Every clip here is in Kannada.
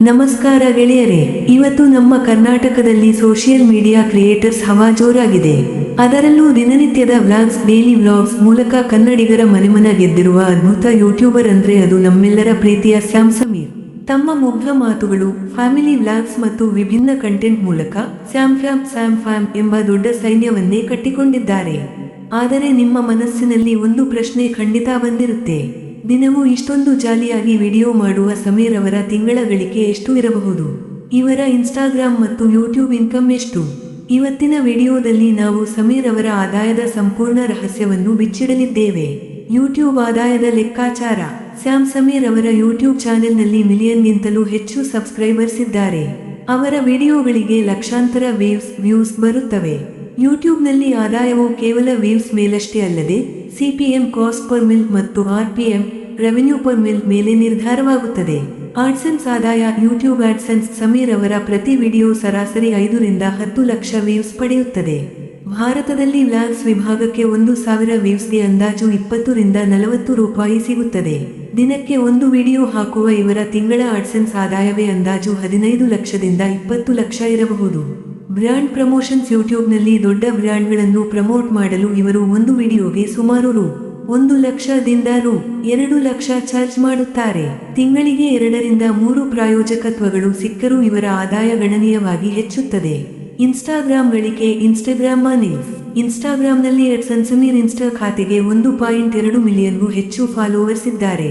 ನಮಸ್ಕಾರ ಗೆಳೆಯರೇ, ಇವತ್ತು ನಮ್ಮ ಕರ್ನಾಟಕದಲ್ಲಿ ಸೋಷಿಯಲ್ ಮೀಡಿಯಾ ಕ್ರಿಯೇಟರ್ಸ್ ಹವಾ ಜೋರಾಗಿದೆ. ಅದರಲ್ಲೂ ದಿನನಿತ್ಯದ ವ್ಲಾಗ್ಸ್, ಡೈಲಿ ವ್ಲಾಗ್ಸ್ ಮೂಲಕ ಕನ್ನಡಿಗರ ಮನೆಮನ ಗೆದ್ದಿರುವ ಅದ್ಭುತ ಯೂಟ್ಯೂಬರ್ ಅಂದ್ರೆ ಅದು ನಮ್ಮೆಲ್ಲರ ಪ್ರೀತಿಯ ಸ್ಯಾಮ್ ಸಮೀರ್. ತಮ್ಮ ಮುಗ್ಧ ಮಾತುಗಳು, ಫ್ಯಾಮಿಲಿ ವ್ಲಾಗ್ಸ್ ಮತ್ತು ವಿಭಿನ್ನ ಕಂಟೆಂಟ್ ಮೂಲಕ ಸ್ಯಾಮ್ ಫ್ಯಾಮ್ ಎಂಬ ದೊಡ್ಡ ಸೈನ್ಯವನ್ನೇ ಕಟ್ಟಿಕೊಂಡಿದ್ದಾರೆ. ಆದರೆ ನಿಮ್ಮ ಮನಸ್ಸಿನಲ್ಲಿ ಒಂದು ಪ್ರಶ್ನೆ ಖಂಡಿತ ಬಂದಿರುತ್ತೆ. ದಿನವೂ ಇಷ್ಟೊಂದು ಜಾಲಿಯಾಗಿ ವಿಡಿಯೋ ಮಾಡುವ ಸಮೀರ್ ಅವರ ತಿಂಗಳ ಗಳಿಕೆ ಎಷ್ಟು ಇರಬಹುದು? ಇವರ ಇನ್ಸ್ಟಾಗ್ರಾಮ್ ಮತ್ತು ಯೂಟ್ಯೂಬ್ ಇನ್ಕಮ್ ಎಷ್ಟು? ಇವತ್ತಿನ ವಿಡಿಯೋದಲ್ಲಿ ನಾವು ಸಮೀರ್ ಅವರ ಆದಾಯದ ಸಂಪೂರ್ಣ ರಹಸ್ಯವನ್ನು ಬಿಚ್ಚಿಡಲಿದ್ದೇವೆ. ಯೂಟ್ಯೂಬ್ ಆದಾಯದ ಲೆಕ್ಕಾಚಾರ. ಸ್ಯಾಮ್ ಸಮೀರ್ ಅವರ ಯೂಟ್ಯೂಬ್ ಚಾನೆಲ್ನಲ್ಲಿ ಮಿಲಿಯನ್ಗಿಂತಲೂ ಹೆಚ್ಚು ಸಬ್ಸ್ಕ್ರೈಬರ್ಸ್ ಇದ್ದಾರೆ. ಅವರ ವಿಡಿಯೋಗಳಿಗೆ ಲಕ್ಷಾಂತರ ವ್ಯೂಸ್ ಬರುತ್ತವೆ. ಯೂಟ್ಯೂಬ್ನಲ್ಲಿ ಆದಾಯವು ಕೇವಲ ವ್ಯೂಸ್ ಮೇಲಷ್ಟೇ ಅಲ್ಲದೆ CPM ಕಾಸ್ಟ್ ಪರ್ ಮಿಲ್ ಮತ್ತು RPM ರೆವೆನ್ಯೂ ಪರ್ ಮಿಲ್ ಮೇಲೆ ನಿರ್ಧಾರವಾಗುತ್ತದೆ. ಆಡ್ಸೆನ್ಸ್ ಆದಾಯ. ಯೂಟ್ಯೂಬ್ ಆಡ್ಸೆನ್ಸ್ ಸಮೀರ್ ಅವರ ಪ್ರತಿ ವಿಡಿಯೋ ಸರಾಸರಿ 5 ರಿಂದ 10 ಲಕ್ಷ ವ್ಯೂಸ್ ಪಡೆಯುತ್ತದೆ. ಭಾರತದಲ್ಲಿ ವ್ಲಾಗ್ಸ್ ವಿಭಾಗಕ್ಕೆ 1000 ವ್ಯೂಸ್ಗೆ ಅಂದಾಜು 20 ರಿಂದ 40 ರೂಪಾಯಿ ಸಿಗುತ್ತದೆ. ದಿನಕ್ಕೆ ಒಂದು ವಿಡಿಯೋ ಹಾಕುವ ಇವರ ತಿಂಗಳ ಆಡ್ಸೆನ್ಸ್ ಆದಾಯವೇ ಅಂದಾಜು 15 ಲಕ್ಷದಿಂದ 20 ಲಕ್ಷ ಇರಬಹುದು. Brand promotions. ಯೂಟ್ಯೂಬ್ನಲ್ಲಿ ದೊಡ್ಡ ಬ್ರ್ಯಾಂಡ್ಗಳನ್ನು ಪ್ರಮೋಟ್ ಮಾಡಲು ಇವರು ಒಂದು ವಿಡಿಯೋಗೆ ಸುಮಾರು 1 ಲಕ್ಷದಿಂದ 2 ಲಕ್ಷ ಚಾರ್ಜ್ ಮಾಡುತ್ತಾರೆ. ತಿಂಗಳಿಗೆ 2 ರಿಂದ 3 ಪ್ರಾಯೋಜಕತ್ವಗಳು ಸಿಕ್ಕರೂ ಇವರ ಆದಾಯ ಗಣನೀಯವಾಗಿ ಹೆಚ್ಚುತ್ತದೆ. ಇನ್ಸ್ಟಾಗ್ರಾಮ್ ಗಳಿಕೆ. Instagram monies. ಇನ್ಸ್ಟಾಗ್ರಾಂನಲ್ಲಿ ಸಮೀರ್ ಇನ್ಸ್ಟಾ ಖಾತೆಗೆ 1.2 ಮಿಲಿಯನ್ಗೂ ಹೆಚ್ಚು ಫಾಲೋವರ್ಸ್ ಇದ್ದಾರೆ.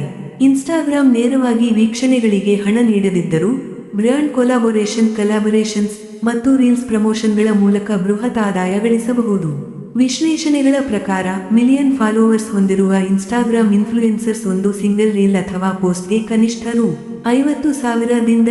ಇನ್ಸ್ಟಾಗ್ರಾಮ್ ನೇರವಾಗಿ ವೀಕ್ಷಣೆಗಳಿಗೆ ಹಣ ನೀಡದಿದ್ದರೂ ಬ್ರ್ಯಾಂಡ್ ಕೊಲಾಬರೇಷನ್ಸ್ ಮತ್ತು ರೀಲ್ಸ್ ಪ್ರಮೋಷನ್ಗಳ ಮೂಲಕ ಬೃಹತ್ ಆದಾಯ ಗಳಿಸಬಹುದು. ವಿಶ್ಲೇಷಣೆಗಳ ಪ್ರಕಾರ ಮಿಲಿಯನ್ ಫಾಲೋವರ್ಸ್ ಹೊಂದಿರುವ ಇನ್ಸ್ಟಾಗ್ರಾಮ್ ಇನ್ಫ್ಲೂಯೆನ್ಸರ್ಸ್ ಒಂದು ಸಿಂಗಲ್ ರೀಲ್ ಅಥವಾ ಪೋಸ್ಟ್ಗೆ ಕನಿಷ್ಠ 50,000 ದಿಂದ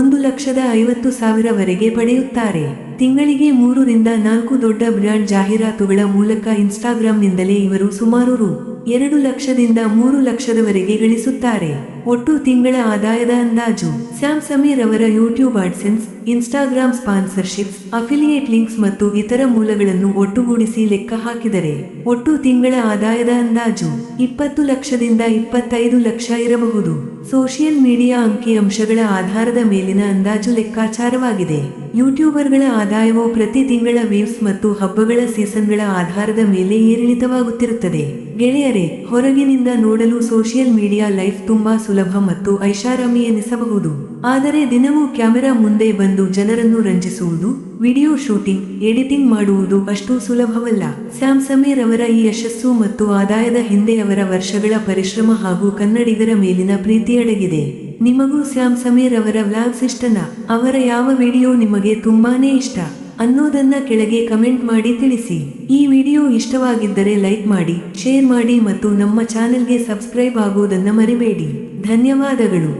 1,50,000 ವರೆಗೆ ಪಡೆಯುತ್ತಾರೆ. ತಿಂಗಳಿಗೆ 3 ರಿಂದ 4 ದೊಡ್ಡ ಬ್ರ್ಯಾಂಡ್ ಜಾಹೀರಾತುಗಳ ಮೂಲಕ ಇನ್ಸ್ಟಾಗ್ರಾಂನಿಂದಲೇ ಇವರು ಸುಮಾರು 2 ಲಕ್ಷದಿಂದ 3 ಲಕ್ಷದವರೆಗೆ ಗಳಿಸುತ್ತಾರೆ. ಒಟ್ಟು ತಿಂಗಳ ಆದಾಯದ ಅಂದಾಜು. ಸ್ಯಾಮ್ ಸಮೀರ್ ಅವರ YouTube AdSense, Instagram sponsorships, affiliate links ಮತ್ತು ಇತರ ಮೂಲಗಳನ್ನು ಒಟ್ಟುಗೂಡಿಸಿ ಲೆಕ್ಕ ಹಾಕಿದರೆ ಒಟ್ಟು ತಿಂಗಳ ಆದಾಯದ ಅಂದಾಜು 20 ಲಕ್ಷದಿಂದ 25 ಲಕ್ಷ ಇರಬಹುದು. ಸೋಷಿಯಲ್ ಮೀಡಿಯಾ ಅಂಕಿಅಂಶಗಳ ಆಧಾರದ ಮೇಲಿನ ಅಂದಾಜು ಲೆಕ್ಕಾಚಾರವಾಗಿದೆ. ಯೂಟ್ಯೂಬರ್ಗಳ ಆದಾಯವು ಪ್ರತಿ ತಿಂಗಳ ವ್ಯೂಸ್ ಮತ್ತು ಹಬ್ಬಗಳ ಸೀಸನ್ಗಳ ಆಧಾರದ ಮೇಲೆ ಏರಿಳಿತವಾಗುತ್ತಿರುತ್ತದೆ. ಗೆಳೆಯರೇ, ಹೊರಗಿನಿಂದ ನೋಡಲು ಸೋಷಿಯಲ್ ಮೀಡಿಯಾ ಲೈಫ್ ತುಂಬಾ ಸುಲಭ ಮತ್ತು ಐಷಾರಾಮಿ ಎನಿಸಬಹುದು. ಆದರೆ ದಿನವೂ ಕ್ಯಾಮೆರಾ ಮುಂದೆ ಬಂದು ಜನರನ್ನು ರಂಜಿಸುವುದು, ವಿಡಿಯೋ ಶೂಟಿಂಗ್, ಎಡಿಟಿಂಗ್ ಮಾಡುವುದು ಅಷ್ಟು ಸುಲಭವಲ್ಲ. ಸ್ಯಾಮ್ ಸಮೀರ್ ಅವರ ಈ ಯಶಸ್ಸು ಮತ್ತು ಆದಾಯದ ಹಿಂದೆ ಅವರ ವರ್ಷಗಳ ಪರಿಶ್ರಮ ಹಾಗೂ ಕನ್ನಡಿಗರ ಮೇಲಿನ ಪ್ರೀತಿ ಅಡಗಿದೆ. ನಿಮಗೂ ಸ್ಯಾಮ್ ಸಮೀರ್ ಅವರ ವ್ಲಾಗ್ಸ್ ಇಷ್ಟನಾ? ಅವರ ಯಾವ ವಿಡಿಯೋ ನಿಮಗೆ ತುಂಬಾನೇ ಇಷ್ಟ ಅನ್ನೋದನ್ನ ಕೆಳಗೆ ಕಮೆಂಟ್ ಮಾಡಿ ತಿಳಿಸಿ. ಈ ವಿಡಿಯೋ ಇಷ್ಟವಾಗಿದ್ದರೆ ಲೈಕ್ ಮಾಡಿ, ಶೇರ್ ಮಾಡಿ ಮತ್ತು ನಮ್ಮ ಚಾನೆಲ್ಗೆ ಸಬ್ಸ್ಕ್ರೈಬ್ ಆಗುವುದನ್ನ ಮರಿಬೇಡಿ. ಧನ್ಯವಾದಗಳು.